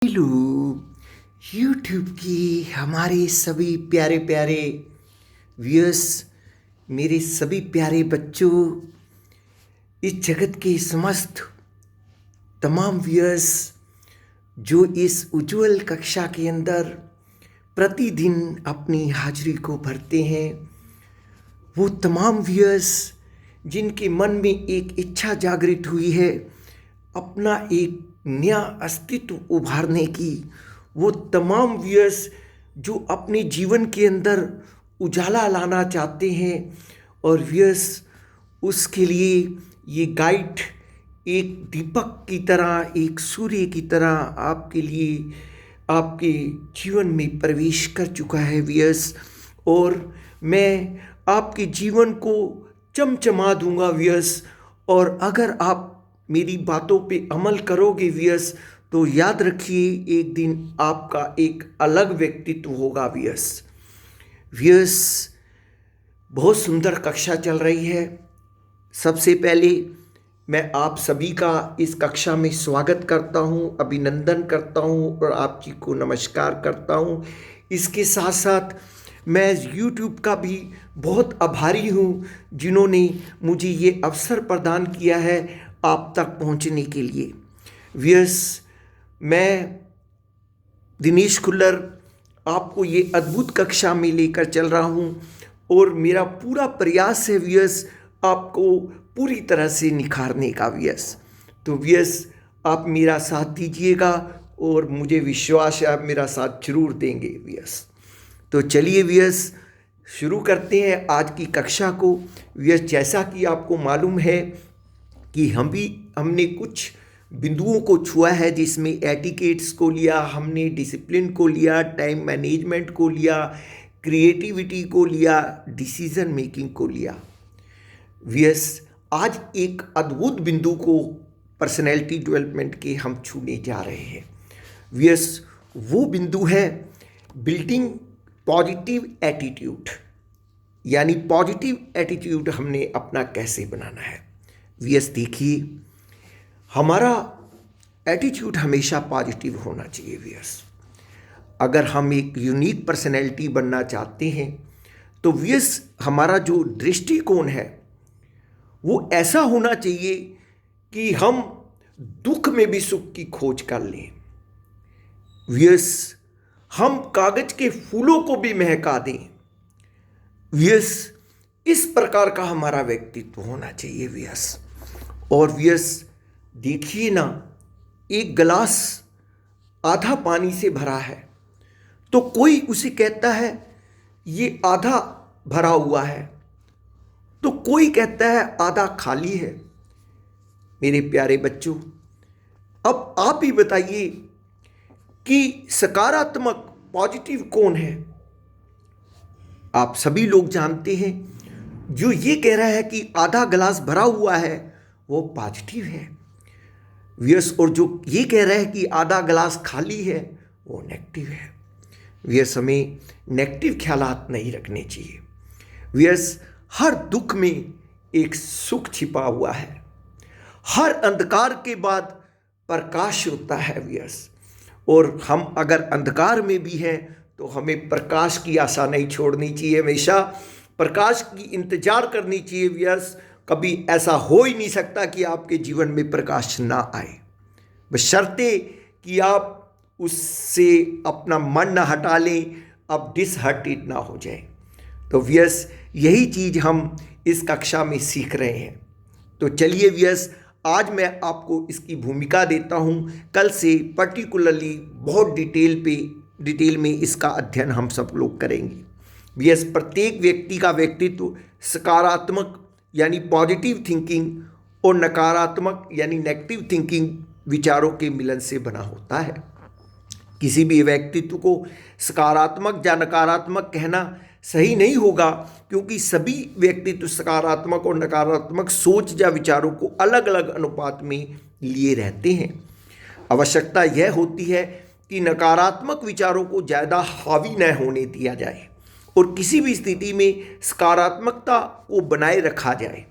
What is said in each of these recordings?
Hello YouTube की हमारे सभी प्यारे प्यारे व्यूअर्स, मेरे सभी प्यारे बच्चों, इस जगत के समस्त तमाम व्यूअर्स जो इस उज्जवल कक्षा के अंदर प्रतिदिन अपनी हाजिरी को भरते हैं, वो तमाम व्यूअर्स जिनके मन में एक इच्छा जागृत हुई है अपना एक नया अस्तित्व उभारने की, वो तमाम व्यूअर्स जो अपने जीवन के अंदर उजाला लाना चाहते हैं, और व्यूअर्स उसके लिए ये गाइड एक दीपक की तरह, एक सूर्य की तरह आपके लिए आपके जीवन में प्रवेश कर चुका है व्यूअर्स। और मैं आपके जीवन को चमचमा दूंगा व्यूअर्स, और अगर आप मेरी बातों पे अमल करोगे व्यूअर्स तो याद रखिए एक दिन आपका एक अलग व्यक्तित्व होगा व्यूअर्स। व्यूअर्स, बहुत सुंदर कक्षा चल रही है। सबसे पहले मैं आप सभी का इस कक्षा में स्वागत करता हूं, अभिनंदन करता हूं और आप जी को नमस्कार करता हूं। इसके साथ साथ मैं YouTube का भी बहुत आभारी हूं जिन्होंने मुझे ये अवसर प्रदान किया है आप तक पहुंचने के लिए। व्यूअर्स, मैं दिनेश खुल्लर आपको ये अद्भुत कक्षा में लेकर चल रहा हूं, और मेरा पूरा प्रयास है व्यूअर्स आपको पूरी तरह से निखारने का व्यूअर्स। तो व्यूअर्स, आप मेरा साथ दीजिएगा और मुझे विश्वास है आप मेरा साथ जरूर देंगे व्यूअर्स। तो चलिए व्यूअर्स, शुरू करते हैं आज की कक्षा को। व्यूअर्स, जैसा कि आपको मालूम है कि हमने कुछ बिंदुओं को छुआ है, जिसमें एटिकेट्स को लिया, हमने डिसिप्लिन को लिया, टाइम मैनेजमेंट को लिया, क्रिएटिविटी को लिया, डिसीजन मेकिंग को लिया। व्यूअर्स, आज एक अद्भुत बिंदु को पर्सनैलिटी डेवलपमेंट के हम छूने जा रहे हैं। व्यूअर्स, वो बिंदु है बिल्डिंग पॉजिटिव एटीट्यूड, यानी पॉजिटिव एटीट्यूड हमने अपना कैसे बनाना है। व्यूअर्स, देखिए, हमारा एटीट्यूड हमेशा पॉजिटिव होना चाहिए व्यूअर्स। अगर हम एक यूनिक पर्सनैलिटी बनना चाहते हैं तो व्यूअर्स, हमारा जो दृष्टिकोण है वो ऐसा होना चाहिए कि हम दुख में भी सुख की खोज कर लें। व्यूअर्स, हम कागज के फूलों को भी महका दें। व्यूअर्स, इस प्रकार का हमारा व्यक्तित्व होना चाहिए व्यूअर्स। और व्यूअर्स, देखिए ना, एक गिलास आधा पानी से भरा है तो कोई उसे कहता है ये आधा भरा हुआ है, तो कोई कहता है आधा खाली है। मेरे प्यारे बच्चों, अब आप ही बताइए कि सकारात्मक पॉजिटिव कौन है। आप सभी लोग जानते हैं, जो ये कह रहा है कि आधा गिलास भरा हुआ है वो पॉजिटिव है व्यूअर्स, और जो ये कह रहा है कि आधा गिलास खाली है वो नेगेटिव है। व्यूअर्स, हमें नेगेटिव ख्यालात नहीं रखने चाहिए। व्यूअर्स, हर दुख में एक सुख छिपा हुआ है, हर अंधकार के बाद प्रकाश होता है व्यूअर्स, और हम अगर अंधकार में भी हैं तो हमें प्रकाश की आशा नहीं छोड़नी चाहिए, हमेशा प्रकाश की इंतजार करनी चाहिए व्यूअर्स। कभी ऐसा हो ही नहीं सकता कि आपके जीवन में प्रकाश ना आए, बशर्ते कि आप उससे अपना मन ना हटा लें, अब डिसहार्टेड ना हो जाए। तो व्यूअर्स, यही चीज़ हम इस कक्षा में सीख रहे हैं। तो चलिए व्यूअर्स, आज मैं आपको इसकी भूमिका देता हूँ। कल से पर्टिकुलरली बहुत डिटेल में इसका अध्ययन हम सब लोग करेंगे। व्यूअर्स, प्रत्येक व्यक्ति का व्यक्तित्व सकारात्मक यानी पॉजिटिव थिंकिंग और नकारात्मक यानी नेगेटिव थिंकिंग विचारों के मिलन से बना होता है। किसी भी व्यक्तित्व को सकारात्मक या नकारात्मक कहना सही नहीं होगा, क्योंकि सभी व्यक्तित्व सकारात्मक और नकारात्मक सोच या विचारों को अलग अलग अनुपात में लिए रहते हैं। आवश्यकता यह होती है कि नकारात्मक विचारों को ज़्यादा हावी न होने दिया जाए और किसी भी स्थिति में सकारात्मकता को बनाए रखा जाए।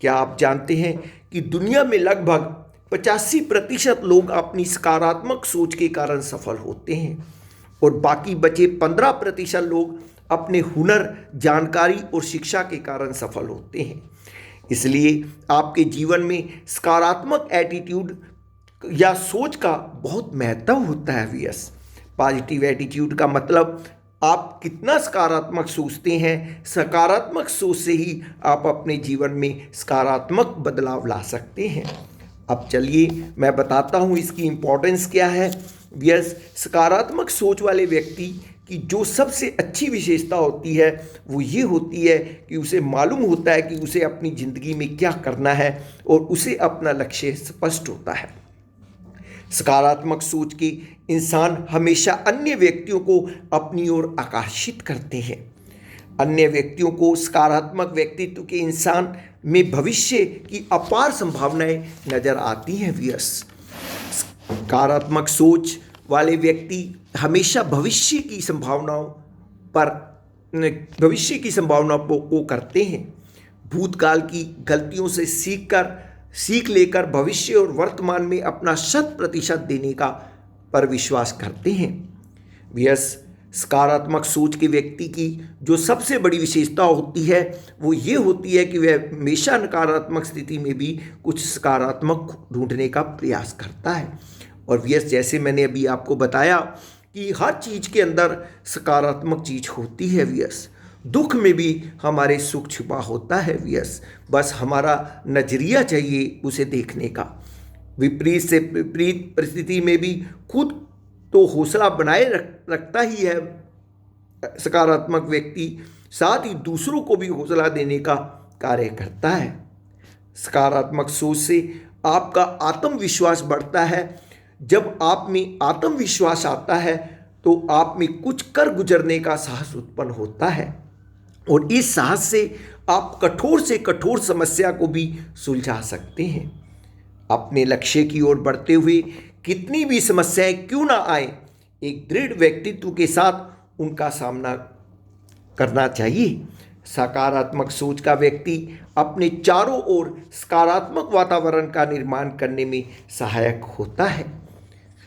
क्या आप जानते हैं कि दुनिया में लगभग 85% लोग अपनी सकारात्मक सोच के कारण सफल होते हैं और बाकी बचे 15% लोग अपने हुनर, जानकारी और शिक्षा के कारण सफल होते हैं। इसलिए आपके जीवन में सकारात्मक एटीट्यूड या सोच का बहुत महत्व होता है व्यूअर्स। पॉजिटिव एटीट्यूड का मतलब आप कितना सकारात्मक सोचते हैं। सकारात्मक सोच से ही आप अपने जीवन में सकारात्मक बदलाव ला सकते हैं। अब चलिए मैं बताता हूँ इसकी इम्पोर्टेंस क्या है। व्यूअर्स, सकारात्मक सोच वाले व्यक्ति की जो सबसे अच्छी विशेषता होती है वो ये होती है कि उसे मालूम होता है कि उसे अपनी ज़िंदगी में क्या करना है और उसे अपना लक्ष्य स्पष्ट होता है। सकारात्मक सोच के इंसान हमेशा अन्य व्यक्तियों को अपनी ओर आकर्षित करते हैं। अन्य व्यक्तियों को सकारात्मक व्यक्तित्व के इंसान में भविष्य की अपार संभावनाएं नजर आती हैं व्यूअर्स। सकारात्मक सोच वाले व्यक्ति हमेशा भविष्य की संभावनाओं को करते हैं। भूतकाल की गलतियों से सीख लेकर भविष्य और वर्तमान में अपना 100% देने का पर विश्वास करते हैं। व्यूअर्स, सकारात्मक सोच के व्यक्ति की जो सबसे बड़ी विशेषता होती है वो ये होती है कि वह हमेशा नकारात्मक स्थिति में भी कुछ सकारात्मक ढूंढने का प्रयास करता है। और व्यूअर्स, जैसे मैंने अभी आपको बताया कि हर चीज़ के अंदर सकारात्मक चीज़ होती है व्यूअर्स। दुख में भी हमारे सुख छुपा होता है व्यूअर्स, बस हमारा नजरिया चाहिए उसे देखने का। विपरीत से विपरीत परिस्थिति में भी खुद तो हौसला बनाए रखता ही है सकारात्मक व्यक्ति, साथ ही दूसरों को भी हौसला देने का कार्य करता है। सकारात्मक सोच से आपका आत्मविश्वास बढ़ता है। जब आप में आत्मविश्वास आता है तो आप में कुछ कर गुजरने का साहस उत्पन्न होता है और इस साहस से आप कठोर से कठोर समस्या को भी सुलझा सकते हैं। अपने लक्ष्य की ओर बढ़ते हुए कितनी भी समस्याएं क्यों ना आए, एक दृढ़ व्यक्तित्व के साथ उनका सामना करना चाहिए। सकारात्मक सोच का व्यक्ति अपने चारों ओर सकारात्मक वातावरण का निर्माण करने में सहायक होता है।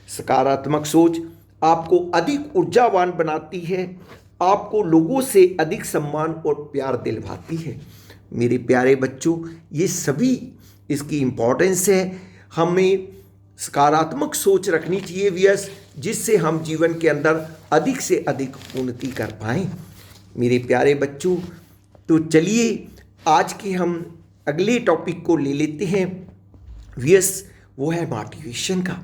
सकारात्मक सोच आपको अधिक ऊर्जावान बनाती है, आपको लोगों से अधिक सम्मान और प्यार दिलवाती है। मेरे प्यारे बच्चों, ये सभी इसकी इम्पोर्टेंस है। हमें सकारात्मक सोच रखनी चाहिए व्यूअर्स, जिससे हम जीवन के अंदर अधिक से अधिक उन्नति कर पाएँ। मेरे प्यारे बच्चों, तो चलिए आज के हम अगले टॉपिक को ले लेते हैं व्यूअर्स, वो है मोटिवेशन का।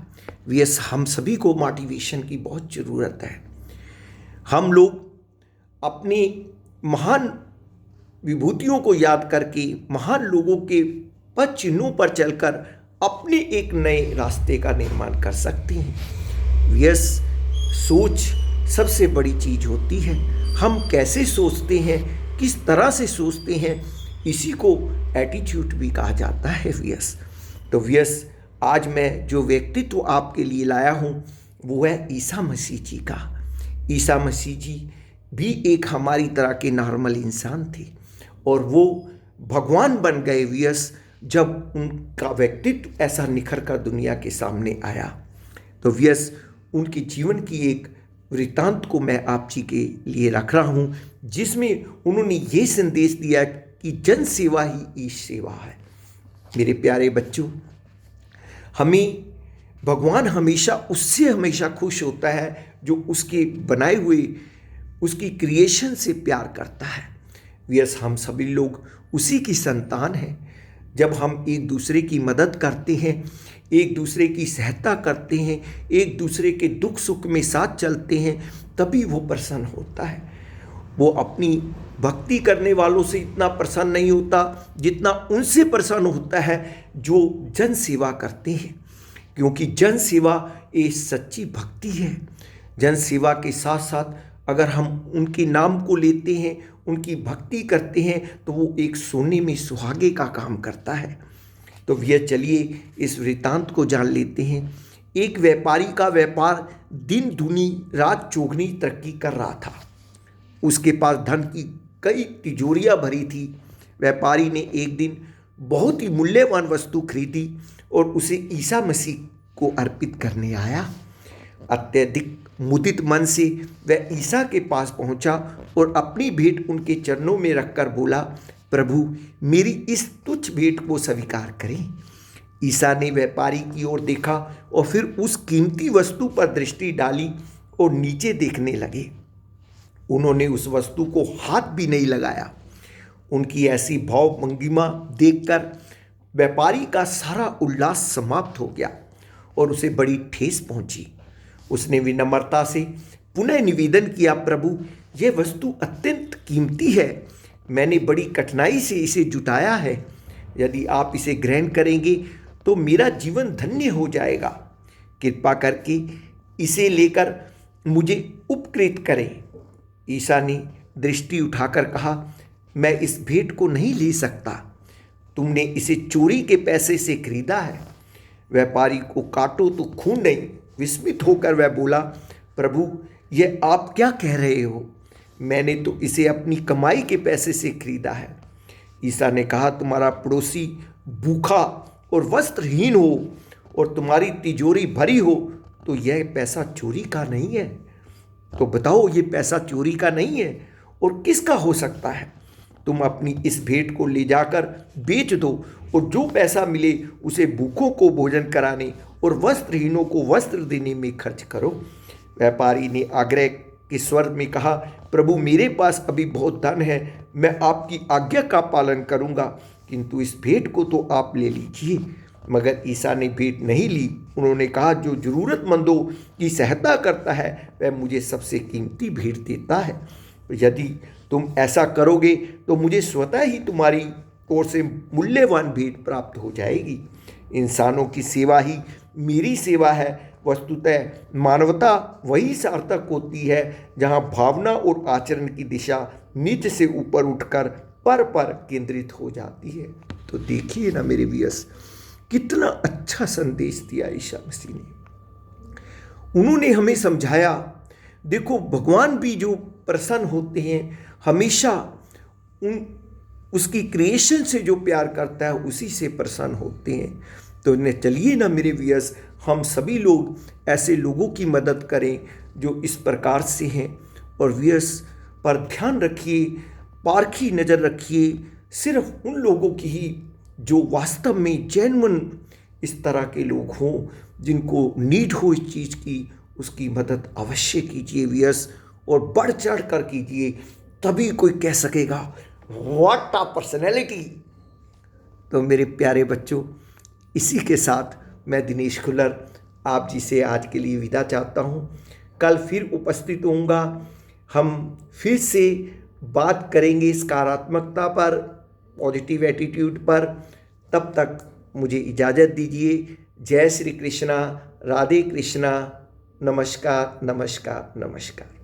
व्यूअर्स, हम सभी को मोटिवेशन की बहुत ज़रूरत है। हम लोग अपने महान विभूतियों को याद करके, महान लोगों के पद चिन्हों पर चलकर अपने एक नए रास्ते का निर्माण कर सकते हैं। व्यूअर्स, सोच सबसे बड़ी चीज़ होती है। हम कैसे सोचते हैं, किस तरह से सोचते हैं, इसी को एटीट्यूड भी कहा जाता है व्यूअर्स। तो व्यूअर्स, आज मैं जो व्यक्तित्व आपके लिए लाया हूँ वो है ईसा मसीह जी का। ईसा मसीह जी भी एक हमारी तरह के नॉर्मल इंसान थे और वो भगवान बन गए व्यूअर्स जब उनका व्यक्तित्व ऐसा निखर कर दुनिया के सामने आया। तो व्यूअर्स, उनके जीवन की एक वृत्तांत को मैं आप जी के लिए रख रहा हूँ, जिसमें उन्होंने ये संदेश दिया कि जन सेवा ही ईश सेवा है। मेरे प्यारे बच्चों, हमें भगवान हमेशा हमेशा खुश होता है जो उसके बनाए हुए, उसकी क्रिएशन से प्यार करता है। व्यूअर्स, हम सभी लोग उसी की संतान हैं। जब हम एक दूसरे की मदद करते हैं, एक दूसरे की सहायता करते हैं, एक दूसरे के दुख सुख में साथ चलते हैं, तभी वो प्रसन्न होता है। वो अपनी भक्ति करने वालों से इतना प्रसन्न नहीं होता जितना उनसे प्रसन्न होता है जो जन सेवा करते हैं, क्योंकि जन सेवा एक सच्ची भक्ति है। जन सेवा के साथ साथ अगर हम उनके नाम को लेते हैं, उनकी भक्ति करते हैं, तो वो एक सोने में सुहागे का काम करता है। तो भैया चलिए इस वृत्तांत को जान लेते हैं। एक व्यापारी का व्यापार दिन दूनी रात चौगुनी तरक्की कर रहा था। उसके पास धन की कई तिजोरियां भरी थी। व्यापारी ने एक दिन बहुत ही मूल्यवान वस्तु खरीदी और उसे ईसा मसीह को अर्पित करने आया। अत्यधिक मुदित मन से वह ईसा के पास पहुंचा और अपनी भेंट उनके चरणों में रखकर बोला, प्रभु मेरी इस तुच्छ भेंट को स्वीकार करें। ईसा ने व्यापारी की ओर देखा और फिर उस कीमती वस्तु पर दृष्टि डाली और नीचे देखने लगे। उन्होंने उस वस्तु को हाथ भी नहीं लगाया। उनकी ऐसी भाव भंगिमा देखकर व्यापारी का सारा उल्लास समाप्त हो गया और उसे बड़ी ठेस पहुंची। उसने विनम्रता से पुनः निवेदन किया, प्रभु यह वस्तु अत्यंत कीमती है, मैंने बड़ी कठिनाई से इसे जुटाया है। यदि आप इसे ग्रहण करेंगे तो मेरा जीवन धन्य हो जाएगा। कृपा करके इसे लेकर मुझे उपकृत करें। ईसा ने दृष्टि उठाकर कहा, मैं इस भेंट को नहीं ले सकता, तुमने इसे चोरी के पैसे से खरीदा है। व्यापारी को काटो तो खून नहीं। विस्मित होकर वह बोला, प्रभु यह आप क्या कह रहे हो, मैंने तो इसे अपनी कमाई के पैसे से खरीदा है। ईसा ने कहा, तुम्हारा पड़ोसी भूखा और वस्त्रहीन हो और तुम्हारी तिजोरी भरी हो तो यह पैसा चोरी का नहीं है। तो बताओ, ये पैसा चोरी का नहीं है और किसका हो सकता है? तुम अपनी इस भेंट को ले जाकर बेच दो और जो पैसा मिले उसे भूखों को भोजन कराने और वस्त्रहीनों को वस्त्र देने में खर्च करो। व्यापारी ने आग्रह के स्वर में कहा, प्रभु मेरे पास अभी बहुत धन है, मैं आपकी आज्ञा का पालन करूंगा, किंतु इस भेंट को तो आप ले लीजिए। मगर ईसा ने भेंट नहीं ली। उन्होंने कहा, जो जरूरतमंदों की सहायता करता है वह मुझे सबसे कीमती भेंट देता है। यदि तुम ऐसा करोगे तो मुझे स्वतः ही तुम्हारी ओर से मूल्यवान भेंट प्राप्त हो जाएगी। इंसानों की सेवा ही मेरी सेवा है। वस्तुतः मानवता वही सार्थक होती है जहाँ भावना और आचरण की दिशा नीचे से ऊपर उठकर पर केंद्रित हो जाती है। तो देखिए ना मेरे व्यूअर्स, कितना अच्छा संदेश दिया ईसा मसीह ने। उन्होंने हमें समझाया, देखो भगवान भी जो प्रसन्न होते हैं हमेशा उसकी क्रिएशन से जो प्यार करता है उसी से प्रसन्न होते हैं। तो चलिए ना मेरे व्यूअर्स, हम सभी लोग ऐसे लोगों की मदद करें जो इस प्रकार से हैं। और व्यूअर्स पर ध्यान रखिए, पारखी नज़र रखिए, सिर्फ उन लोगों की ही जो वास्तव में जेन्युइन इस तरह के लोग हों, जिनको नीड हो इस चीज़ की, उसकी मदद अवश्य कीजिए व्यूअर्स, और बढ़ चढ़ कर कीजिए, तभी कोई कह सकेगा व्हाट अ पर्सनैलिटी। तो मेरे प्यारे बच्चों, इसी के साथ मैं दिनेश खुल्लर आप जी से आज के लिए विदा चाहता हूँ। कल फिर उपस्थित होऊंगा। हम फिर से बात करेंगे सकारात्मकता पर, पॉजिटिव एटीट्यूड पर। तब तक मुझे इजाज़त दीजिए। जय श्री कृष्णा, राधे कृष्णा, नमस्कार नमस्कार नमस्कार।